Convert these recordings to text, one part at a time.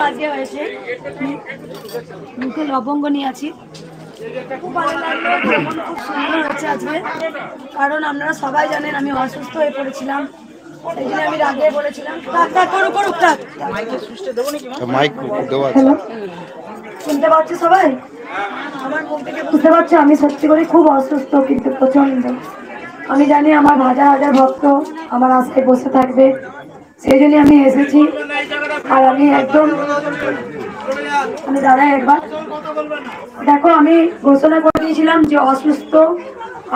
আজকে হয়েছে মুখে লবঙ্গ নিয়ে আছি, খুব ভালো লাগলো। যেমন খুব সুন্দর হচ্ছে আজকে, কারণ আপনারা সবাই জানেন আমি অসুস্থ হয়ে পড়েছিলাম, সেই জন্য আমি আগে বলেছিলাম শুনতে পাচ্ছি সবাই, আমার মুখ থেকে বুঝতে পারছি আমি সত্যি করে খুব অসুস্থ, কিন্তু প্রচন্ড। আমি জানি আমার হাজার হাজার ভক্ত আমার আশায় বসে থাকবে, সেই জন্য আমি এসেছি। আর আমি একদম আমি দাঁড়াই একবার দেখো, আমি ঘোষণা করে দিয়েছিলাম যে অসুস্থ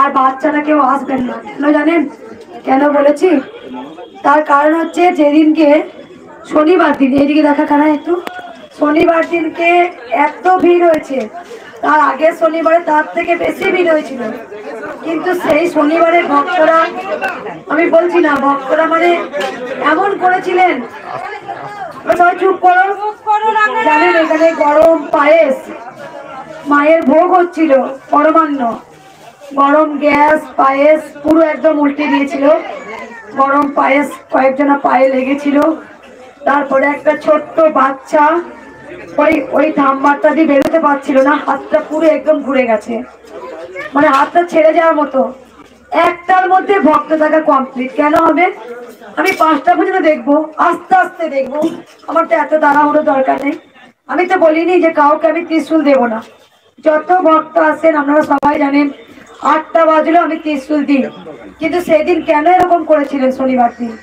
আর বাচ্চারা কেউ আসবেন না। কেন জানেন কেন বলেছি? তার কারণ হচ্ছে যেদিনকে শনিবার দিন, এইদিকে দেখা কারা একটু, শনিবার দিনকে এত ভিড় হয়েছে, তার আগের শনিবারে তার থেকে বেশি ভিড় হয়েছিল। কিন্তু সেই শনিবারে ভক্তরা, আমি বলছি না, ভক্তরা মানে এমন করেছিলেন, সবাই চুপ করো। জানেন এখানে গরম পায়েস মায়ের ভোগ হচ্ছিল, পরমান্ন গরম গ্যাস পায়েস পুরো একদম উল্টে দিয়েছিল। গরম পায়েস কয়েকজনা পায়ে লেগেছিল। তারপরে একটা ছোট্ট বাচ্চা ওই ধাম্মারটা দিয়ে বেরোতে পারছিল না, হাতটা পুরো একদম ঘুরে গেছে, মানে হাতটা ছেড়ে যাওয়ার মতো। একটার মধ্যে ভক্ত থাকা কমপ্লিট কেন হবে? আমি 5টা পর্যন্ত দেখবো, আস্তে আস্তে দেখবো, আমার তো এত তাড়াহুড়ো দরকার নেই। আমি তো বলিনি যে কাউকে আমি ত্রিশূল দেবো না। যত ভক্ত আসেন আপনারা সবাই জানেন 8টা বাজলো আমি ত্রিশূল দিই। কিন্তু সেদিন কেন এরকম করেছিলেন? শনিবার দিন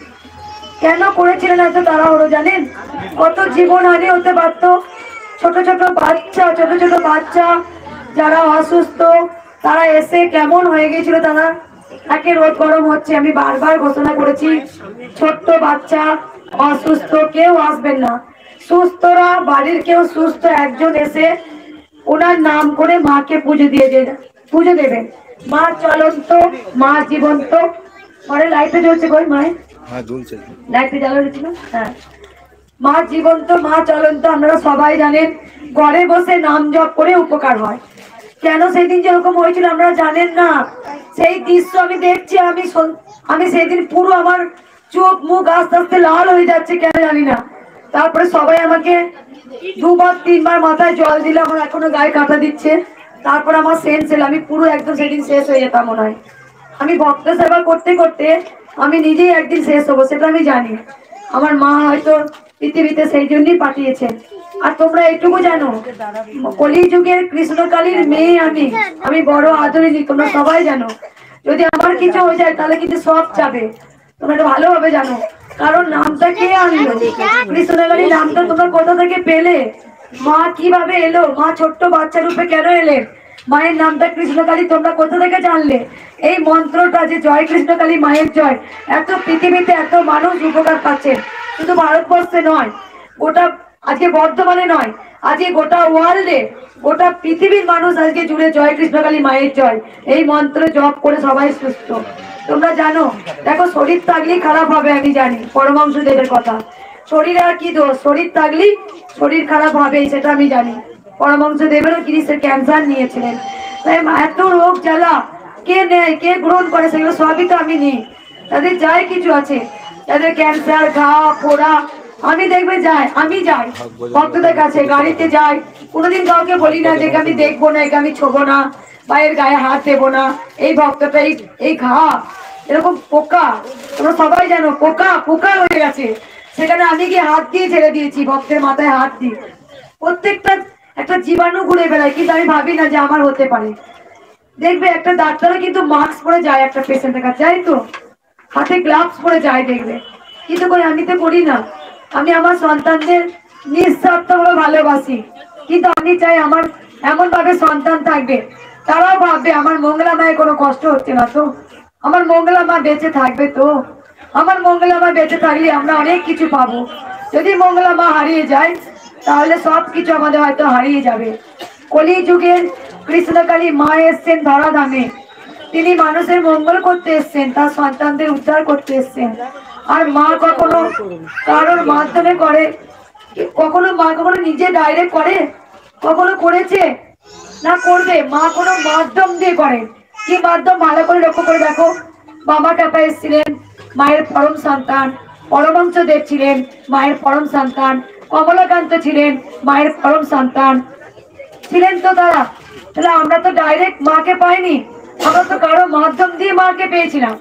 কেন করেছিলেন এত তাড়াহুড়ো? জানেন কত জীবনহানি হতে পারতো? ছোট ছোট বাচ্চা যারা অসুস্থ, তারা এসে কেমন হয়ে গেছিল, তারা একে রোদ গরম হচ্ছে। আমি বারবার ঘোষণা করেছি ছোট্ট বাচ্চা অসুস্থ কেউ আসবেন না। সুস্থরা বাড়ির কেউ সুস্থ একজন এসে ওনার নাম করে মাকে পুজো দেবেন। মা চলন্ত, মা জীবন্ত। ঘরে লাইটে জ্বলছে, কই মায়ের লাইটে জ্বালানো? হ্যাঁ, মা জীবন্ত, মা চলন্ত। আপনারা সবাই জানেন ঘরে বসে নাম জপ করে উপকার হয়। কেন সেদিন যেরকম হয়েছিল আপনারা জানেন না? সেই দৃশ্য আমি দেখছি, আমি সেদিন পুরো আমার চোখ মুখ আস্তে আস্তে লাল হয়ে যাচ্ছে, কেন জানি না। তারপরে সবাই আমাকে 2বার 3বার মাথায় জল দিলে, আমার এখনো গায়ে কাঁটা দিচ্ছে। তারপর আমার সেন্স এলো, আমি পুরো একদম সেদিন শেষ হয়ে যেতাম মনে হয়। আমি ভক্ত সেবা করতে করতে আমি নিজেই একদিন শেষ হবো, সেটা আমি জানি। আমার মা হয়তো পৃথিবীতে সেই জন্যই পাঠিয়েছেন। আর তোমরা এইটুকু জানো, কলিযুগের কৃষ্ণকালীর মেয়ে আমি বড় আদরিনী, তোমরা সবাই জানো। যদি আমার কিছু হয়ে যায় তাহলে কিন্তু সব যাবে, তোমরা এটা ভালোভাবে জানো। কারণ নামটা কে আনলো? কৃষ্ণকালী নামটা তোমরা কোথা থেকে পেলে? মা কিভাবে এলো? মা ছোট্ট বাচ্চা রূপে কেন এলেন? মায়ের নামটা কৃষ্ণকালী তোমরা কোথা থেকে জানলে? এই মন্ত্রটা যে জয় কৃষ্ণকালী মায়ের জয়, এত পৃথিবীতে এত মানুষ উপকার পাচ্ছেন, শুধু ভারতবর্ষে নয়, গোটা আজকে বর্ধমানে নয়, আজকে গোটা ওয়ার্ল্ডে, গোটা পৃথিবীর মানুষ আজকে জুড়ে জয় কৃষ্ণকালী মায়ের জয় এই মন্ত্র জপ করে সবাই সুস্থ। তোমরা জানো, দেখো শরীর থাকলেই খারাপ হবে, আমি জানি পরমাংশ দেবের কথা। শরীর আর কি দোষ? শরীর থাকলেই শরীর খারাপ হবেই, সেটা আমি জানি। পরমাংশ দেবেরও গ্রিসের ক্যান্সার নিয়েছিলেন। তাই এত রোগ জ্বালা কে নেয়, কে গ্রহণ করে, সেগুলো সবই তো আমি নিই। তাদের যায় কিছু আছে, তাদের ক্যান্সার, ঘা, পোড়া, আমি দেখবে যাই, আমি যাই ভক্তদের কাছে, গাড়িতে যাই, কোনোদিন কাউকে বলি না যে আমি দেখবো না, একে আমি ছোবো না, বা এর গায়ে হাত দেবো না। এই ভক্তটা এই ঘা এরকম পোকা, তোমরা সবাই জানো পোকা পোকা হয়ে গেছে, সেখানে আমি গিয়ে হাত দিয়ে ছেড়ে দিয়েছি, ভক্তের মাথায় হাত দিয়ে। প্রত্যেকটা একটা জীবাণু ঘুরে বেড়ায়, কিন্তু আমি ভাবি না যে আমার হতে পারে। দেখবে একটা ডাক্তারও কিন্তু মাস্ক পরে যায় একটা পেশেন্টের কাছে, যাই তো হাতে গ্লাভস পরে যায় দেখবে, কিন্তু কই আমি তো করি না। আমি আমার সন্তানদের নিঃস্বার্থভাবে ভালোবাসি, কিন্তু আমি চাই আমার এমন ভাবে সন্তান থাকবে, তারাও ভাববে আমার মঙ্গলা মায়ের কোনো কষ্ট হচ্ছে না তো, আমার মঙ্গলা মা বেঁচে থাকবে তো। আমার মঙ্গলা মা বেঁচে থাকলে আমরা অনেক কিছু পাবো। যদি মঙ্গলা মা হারিয়ে যায় তাহলে সব কিছু আমাদের হয়তো হারিয়ে যাবে। কলিযুগের কৃষ্ণকালী মা এসছেন ধরাধামে, তিনি মানুষের মঙ্গল করতে এসছেন, তার সন্তানদের উদ্ধার করতে এসছেন। আর মা কখনো কারোর মাধ্যমে করে? কখনো মা কখনো নিজে ডাইরেক্ট করে? কখনো করেছে? না করবে। মা কোনো মাধ্যম দিয়ে করে। কি মাধ্যম? ভালো করে লক্ষ্য করে দেখো, বাবা টাপা এসেছিলেন, মায়ের পরম সন্তান, পরমহংসদেব ছিলেন মায়ের পরম সন্তান, কমলাকান্ত ছিলেন মায়ের পরম সন্তান, ছিলেন তো তারা। তাহলে আমরা তো ডাইরেক্ট মাকে পাইনি, আমরা তো কারো মাধ্যম দিয়ে মাকে পেয়েছিলাম।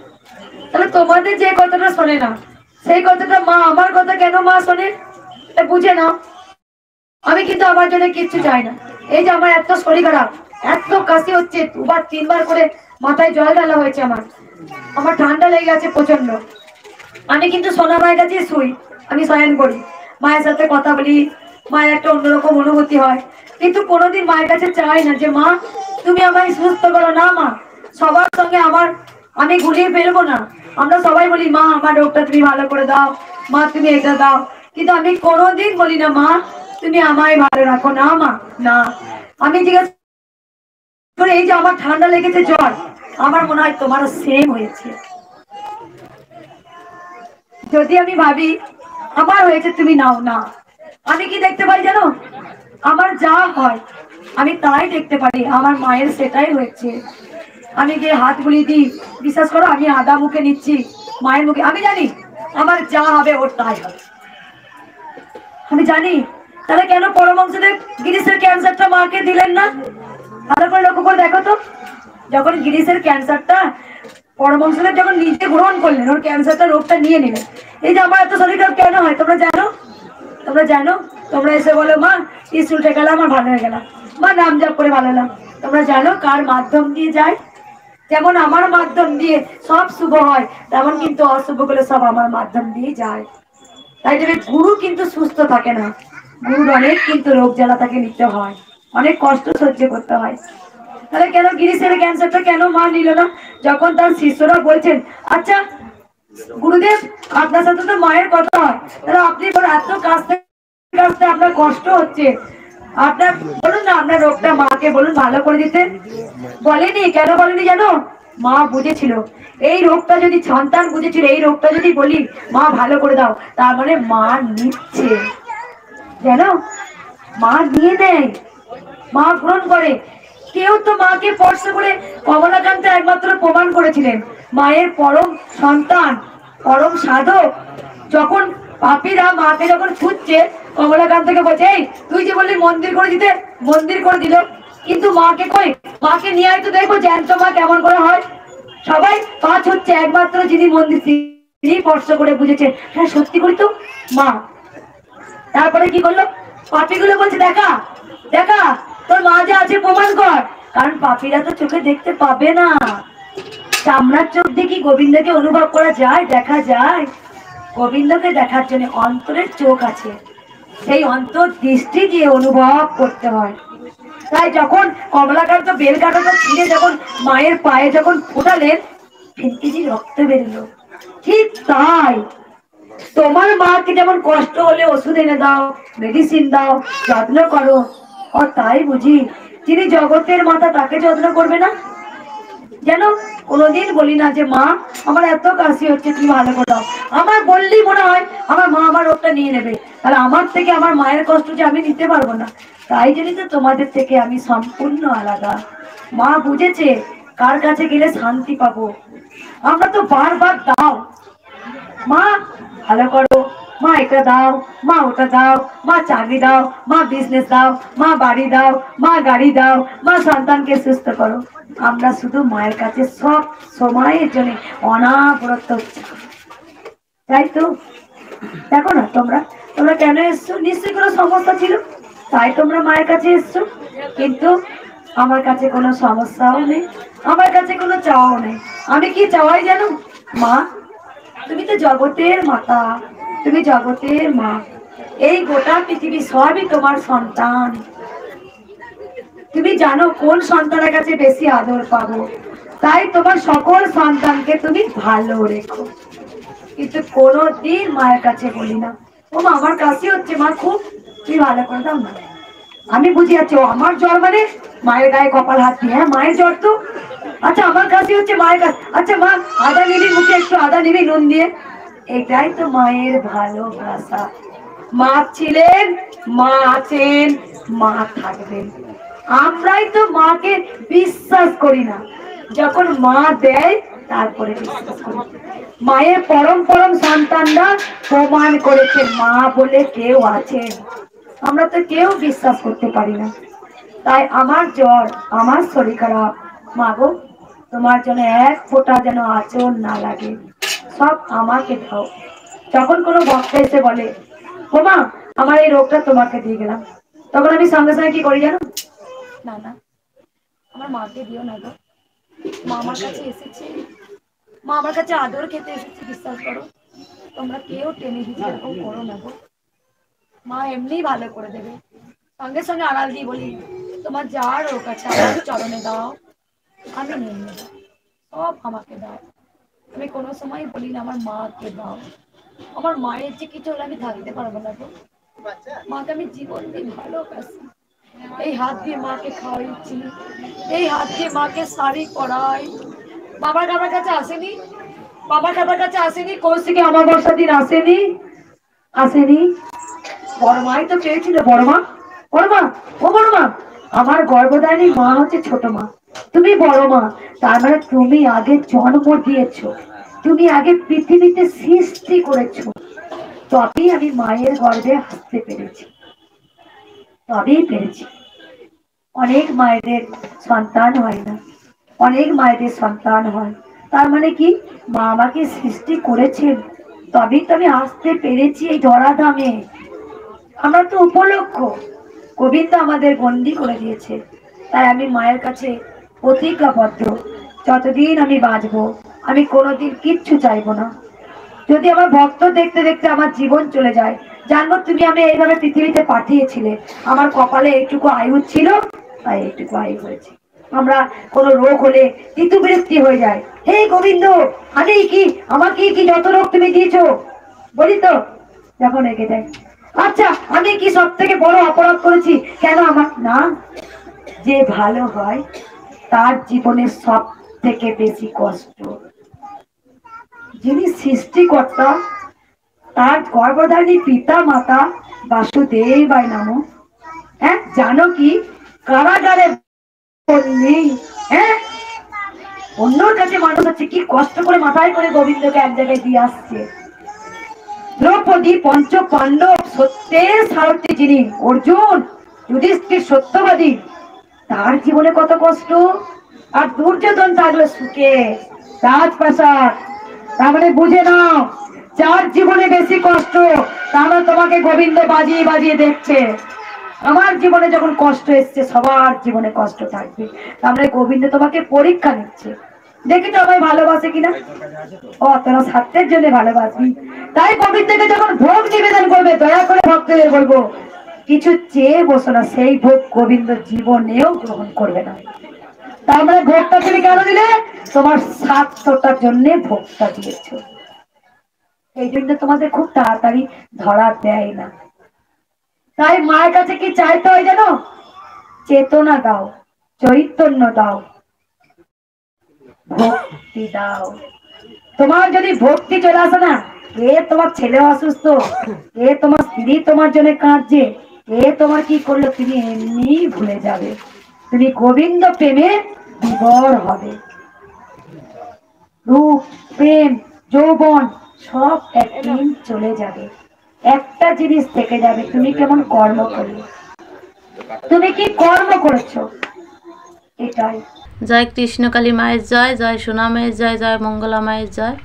তাহলে তোমাদের যে কথাটা শোনে না, সেই কথাটা মা আমার কথা কেন মা শোনে, বুঝে নাও। আমি কিন্তু আমার জন্য কিচ্ছু চাই না। এই যে আমার এত শরীর খারাপ, এত কাশি হচ্ছে, 2-3 বার করে মাথায় জল ঢালা হয়েছে, আমার ঠান্ডা লেগে গেছে প্রচন্ড। আমি কিন্তু সোনা মায়ের কাছে শুই, আমি শয়ন করি, মায়ের সাথে কথা বলি, মায়ের একটা অন্যরকম অনুভূতি হয়। কিন্তু কোনোদিন মায়ের কাছে চাই না যে মা তুমি আমায় সুস্থ করো, না মা। সবার সঙ্গে আমি গুলিয়ে ফেলবো না। আমরা সবাই বলি মা আমার রোগটা তুমি ভালো করে দাও, মা তুমি এটা দাও, কিন্তু আমি কোনোদিন বলি না মা তুমি আমায় ভালো রাখো, না মা, না। আমি জিজ্ঞেস করি এই যে আমার ঠান্ডা লেগেছে, জ্বর, আমার মনে হয় তোমারও সেম হয়েছে। যদি আমি ভাবি আমার হয়েছে তুমি নাও, না। আমি কি দেখতে পাই জানো, আমার যা হয় আমি তাই দেখতে পারি, আমার মায়ের সেটাই হয়েছে। আমি গিয়ে হাত বুলিয়ে দিই, বিশ্বাস করো আমি আদা মুখে নিচ্ছি মায়ের মুখে, আমি জানি আমার যা হবে ওর তাই হবে, আমি জানি। তাহলে কেন পরমহংসদেব গিরিশের ক্যান্সারটা মাকে দিলেন না? ভালো করে লক্ষ্য করে দেখো তো, যখন গিরিশের ক্যান্সারটা পরমহংসদেব যখন নিজে গ্রহণ করলেন, ওর ক্যান্সারটা রোগটা নিয়ে নিলেন। এই যে আমার এত শরীর খারাপ কেন হয় তোমরা জানো? তোমরা জানো? তোমরা এসে বলো মা স্কুল থেকে গেলাম আমার ভালো হয়ে গেলাম, মা নাম জপ করে ভালো হলাম। তোমরা জানো কার মাধ্যম দিয়ে যায়? যেমন আমার মাধ্যম দিয়ে সব শুভ হয়, তেমন কিন্তু অশুভ গুলো সব আমার মাধ্যম দিয়ে যায়। তাই জন্য গুরু কিন্তু সুস্থ থাকে না, গুরুর অনেক কিন্তু রোগ জ্বালা তাকে নিতে হয়, অনেক কষ্ট সহ্য করতে হয়। তাহলে কেন গিরিশের ক্যান্সারটা কেন মা নিল না? যখন তার শিষ্যরা বলছেন আচ্ছা গুরুদেব আপনার সাথে তো মায়ের কথা হয়, তাহলে আপনি এত কাছতে কাছতে আপনার কষ্ট হচ্ছে, আপনার বলুন না আপনার রোগটা মাকে বলুন ভালো করে দিতে। বলেনি, কেন বলেনি জানো? মা বুঝেছিল এই রোগটা যদি সন্তান বুঝেছিল, এই রোগটা যদি বলি মা ভালো করে দাও, তার মানে মা নিচ্ছে, জানো, মা নিয়ে নেয়, মা গ্রহণ করে। কেউ তো মাকে স্পর্শ করে, কমলাকান্ত একমাত্র প্রমাণ করেছিলেন মায়ের পরম সন্তান, পরম সাধক। যখন পাপীরা মাকে যখন খুঁজছে, কমলাকান্তকে বলছে এই তুই যে বললি মন্দির করে দিতে, মন্দির করে দিল, কিন্তু মাকে কই, মাকে নিয়ে আয় তো দেখবো জ্যান্ত মা কেমন করে হয়। সবাই পাঁচ হচ্ছে, একমাত্র যিনি মন্দির তিনি স্পর্শ করে বুঝেছে হ্যাঁ সত্যি করি তো মা। তারপরে কি করলো, পাপীগুলো বলছে দেখা দেখা তোর মা যে আছে প্রমাণ কর, কারণ পাপীরা তো চোখে দেখতে পাবে না। চামড়ার চোখ দিয়ে কি গোবিন্দকে অনুভব করা যায়, দেখা যায়? গোবিন্দকে দেখার জন্য অন্তরের চোখ আছে, সেই অন্তর দৃষ্টি দিয়ে অনুভব করতে হয়। তাই যখন কমলাকান্ত বেল কাটাটা ছিঁড়ে যখন মায়ের পায়ে যখন ফোটালেন, ফিনকিজি রক্ত বেরোলো। ঠিক তাই তোমার মাকে যেমন কষ্ট হলে ওষুধ এনে দাও, মেডিসিন দাও, যত্ন করো, ও তাই বুঝি যিনি জগতের মাতা তাকে যত্ন করবে না? যেন কোনোদিন বলি না যে মা আমার এত কাশি হচ্ছে তুমি ভালো করে দাও, আমার বললেই মনে হয় আমার মা আমার রোগটা নিয়ে নেবে, তাহলে আমার থেকে আমার মায়ের কষ্ট যে আমি নিতে পারবো না। তাই জন্যই তো তোমাদের থেকে আমি সম্পূর্ণ আলাদা। মা বুঝেছে কার কাছে গেলে শান্তি পাবো। আমরা তো বারবার দাও মা ভালো করো, মা এটা দাও, মা ওটা দাও, মা চাকরি দাও, মা বিজনেস দাও, মা বাড়ি দাও, মা গাড়ি দাও, মা সন্তানকে সুস্থ করো। আমরা শুধু মায়ের কাছে সব সময়ের জন্য অনাবরত, তাই তো? দেখো না তোমরা তোমরা কেন এসছো? নিশ্চয়ই কোনো সমস্যা ছিল, তাই তোমরা মায়ের কাছে এসছো। কিন্তু আমার কাছে কোনো সমস্যাও নেই, আমার কাছে কোনো চাওয়াও নেই। আমি কি চাওয়াই জানো? মা তুমি তো জগতের মাতা, তুমি জগতের মা, এই গোটা পৃথিবী সবই তোমার সন্তান। তুমি জানো কোন সন্তানের কাছে বেশি আদর পাবো, তাই তোমার সকল সন্তানকে তুমি ভালো রেখো। কিন্তু কোনোদিন মায়ের কাছে বলি না ও মা আমার কাশি হচ্ছে মা খুব, তুমি ভালো করে দাও না। আমি বুঝি যাচ্ছি ও আমার জ্বর মানে মায়ের গায়ে কপাল হাত দিয়ে, হ্যাঁ মায়ের জ্বর তো, আচ্ছা আমার কাশি হচ্ছে মায়ের কাছে, আচ্ছা মা আদা নিবি মুখে, একটু আদা নিবি নুন দিয়ে। এটাই তো মায়ের ভালোবাসা। মা ছিলেন, মা আছেন, মা থাকবেন। আমরাই তো মাকে বিশ্বাস করি না, যখন মা দেয় তারপরে বিশ্বাস করি। মায়ের পরম পরম সন্তানরা প্রমাণ করেছে মা বলে কেউ আছেন। আমরা তো কেউ বিশ্বাস করতে পারি না। তাই আমার জ্বর, আমার শরীর খারাপ, মা গো তোমার জন্য এক ফোঁটা যেন আঁচল না লাগে, সব আমাকে দাও। যখন কোনো ভক্ত এসে বলে ও মা আমার এই রোগটা তোমাকে দিয়ে গেলাম, তখন আমি সঙ্গে সঙ্গে কি করি জানো? না না, আমার মাকে দিও না গো, মা আমার কাছে এসেছে, মা আমার কাছে আদর খেতে এসেছে, বিশ্বাস করো তোমরা কেউ টেনে দিচ্ছে এরকম করো না গো, মা এমনি ভালো করে দেবে। সঙ্গে সঙ্গে আড়াল দিয়ে বলি তোমার যা রোগ আছে আমার চরণে দাও, আমি নিয়ে নেব, সব আমাকে দাও। আমি কোনো সময় বলি না আমার মাকে দাও। আমার মায়ের যে কিছু হলে আমি থাকতে পারবো না গো, মাকে আমি জীবন দিয়ে ভালোবাসি। এই হাত দিয়ে মাকে খাওয়াইছি, এই হাত দিয়ে মাকে শাড়ি পরাই। বাবার আমার কাছে আসেনি, বাবার আমার কাছে আসেনি, কোচ থেকে আমার বর্ষা দিন আসেনি, আসেনি। বড় মাই তো চেয়েছিল, বড় মা, বড় মা, ও বড় মা, আমার গর্ভধারী মা হচ্ছে ছোট মা, তুমি বড় মা, তার মানে তুমি আগে জন্ম দিয়েছো, তুমি আগে পৃথিবীতে সৃষ্টি করেছো, তবেই আমি মায়ের গর্ভে আসতে পেরেছি, তবেই পেরেছি। অনেক মায়েদের সন্তান হয় না, অনেক মায়েদের সন্তান হয়, তার মানে কি মা আমাকে সৃষ্টি করেছেন, তবেই তো আমি আসতে পেরেছি এই ধরাধামে। আমরা তো উপলক্ষ, গোবিন্দ আমাদের বন্দি করে দিয়েছে। তাই আমি মায়ের কাছে প্রতিজ্ঞাবদ্ধ, যতদিন আমি বাঁচবো আমি কোনোদিন কিচ্ছু চাইবো না। যদি আমার ভক্ত দেখতে দেখতে আমার জীবন চলে যায়, জানবো তুমি আমি এইভাবে পৃথিবীতে পাঠিয়েছিলে, আমার কপালে এইটুকু আয়ু ছিল, তাই এইটুকু আয়ু হয়েছে। আমরা কোনো রোগ হলে ঋতুবৃত্তি হয়ে যায়, হে গোবিন্দ আমি কি, আমাকে কি যত রোগ তুমি দিয়েছো, বলি তো, যখন এগিয়ে দেয় আচ্ছা আমি কি সব থেকে বড় অপরাধ করেছি, কেন আমার না, যে ভালো হয় তার জীবনের সব থেকে বেশি কষ্ট। যিনি সৃষ্টিকর্তা তার গর্ভধারী পিতা মাতা বাসুদেবায় নাম, হ্যাঁ জানো কি কারাগারে বললি, হ্যাঁ অন্যর কাছে মানুষ হচ্ছে কি কষ্ট করে মাথায় করে গোবিন্দকে এক জায়গায় দিয়ে আসছে। দ্রৌপদী পঞ্চ পাণ্ডব সত্যের সারথী যিনি অর্জুন যুধিষ্ঠির সত্যবাদী, তার জীবনে কত কষ্ট, আর দুর্যোধন থাকলো সুখে রাজপ্রাসাদ। তার মানে বুঝে নাও যার জীবনে বেশি কষ্ট, তারা তোমাকে গোবিন্দ বাজিয়ে বাজিয়ে দেখছে। আমার জীবনে যখন কষ্ট এসছে সবার জীবনে কষ্ট থাকবে, তারপরে গোবিন্দ তোমাকে পরীক্ষা নিচ্ছে, দেখি তো আমায় ভালোবাসে কিনা। ও তোরা স্বার্থের জন্য ভালোবাসবি, তাই গোবিন্দকে যখন ভোগ নিবেদন করবে দয়া করে ভক্তদের বলবো কিছু চেয়ে বসো না, সেই ভোগ গোবিন্দ জীবনেও গ্রহণ করবে না। তার মানে ভোগটা তুমি কেন দিলে, তোমার স্বার্থটার জন্য ভোগটা দিয়েছ, এই জন্য তোমাদের খুব তাড়াতাড়ি ধরা দেয় না। তাই মায়ের কাছে কি চাইতে হয় জানো, চেতনা দাও, চৈতন্য দাও, ভক্তি দাও। তোমার যদি ভক্তি চলে আসে না, এ তোমার ছেলে অসুস্থ, এ তোমার স্ত্রী তোমার জন্য কাঁদছে, এ তোমার কি করলো, তুমি এমনি ভুলে যাবে, তুমি গোবিন্দ প্রেমে বিভোর হবে। রূপ প্রেম যৌবন সব একদিন চলে যাবে, একটা জিনিস থেকে যাবে, তুমি কেমন কর্ম করলে, তুমি কি কর্ম করেছো, এটাই। জয় কৃষ্ণকালী মায়ের জয়, জয় সোনা মায়ের জয়, জয় মঙ্গলা মায়ের জয়।